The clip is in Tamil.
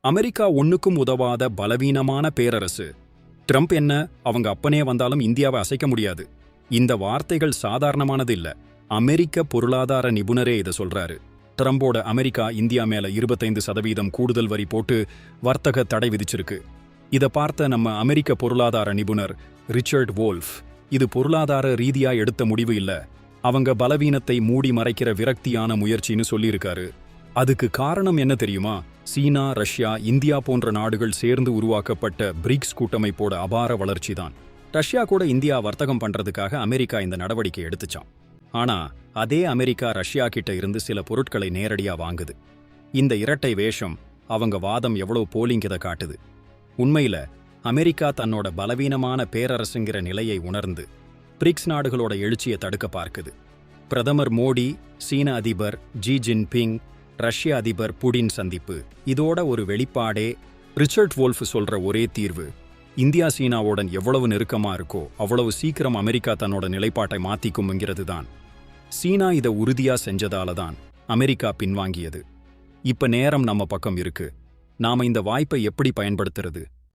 அமெரிக்கா ஒண்ணுக்கும் உதவாத பலவீனமான பேரரசு. ட்ரம்ப் என்ன, அவங்க அப்பனே வந்தாலும் இந்தியாவை அசைக்க முடியாது. இந்த வார்த்தைகள் சாதாரணமானது இல்ல. அமெரிக்க பொருளாதார நிபுணரே இதை சொல்றாரு. ட்ரம்போட அமெரிக்கா இந்தியா மேல 25% கூடுதல் வரி போட்டு வர்த்தக தடை விதிச்சிருக்கு. இதை பார்த்த நம்ம அமெரிக்க பொருளாதார நிபுணர் ரிச்சர்ட் வோல்ஃப், இது பொருளாதார ரீதியா எடுத்த முடிவு இல்ல, அவங்க பலவீனத்தை மூடி மறைக்கிற விரக்தியான முயற்சின்னு சொல்லியிருக்காரு. அதுக்கு காரணம் என்ன தெரியுமா? சீனா, ரஷ்யா, இந்தியா போன்ற நாடுகள் சேர்ந்து உருவாக்கப்பட்ட பிரிக்ஸ் கூட்டமைப்போட அபார வளர்ச்சிதான். ரஷ்யா கூட இந்தியா வர்த்தகம் பண்றதுக்காக அமெரிக்கா இந்த நடவடிக்கை எடுத்துச்சான். ஆனா அதே அமெரிக்கா ரஷ்யா கிட்ட இருந்து சில பொருட்களை நேரடியா வாங்குது. இந்த இரட்டை வேஷம் அவங்க வாதம் எவ்வளவு போலிங்கத காட்டுது. உண்மையில அமெரிக்கா தன்னோட பலவீனமான பேரரசுங்கிற நிலையை உணர்ந்து பிரிக்ஸ் நாடுகளோட எழுச்சியை தடுக்க பார்க்குது. பிரதமர் மோடி, சீன அதிபர் ஜி ஜின்பிங், ரஷ்ய அதிபர் புடின் சந்திப்பு இதோட ஒரு வெளிப்பாடே. ரிச்சர்ட் வோல்ஃப் சொல்ற ஒரே தீர்வு, இந்தியா சீனாவுடன் எவ்வளவு நெருக்கமா இருக்கோ அவ்வளவு சீக்கிரம் அமெரிக்கா தன்னோட நிலைப்பாட்டை மாத்திக்கும்ங்கிறது தான். சீனா இதை உறுதியா செஞ்சதால தான் அமெரிக்கா பின்வாங்கியது. இப்ப நேரம் நம்ம பக்கம் இருக்கு. நாம இந்த வாய்ப்பை எப்படி பயன்படுத்துறது?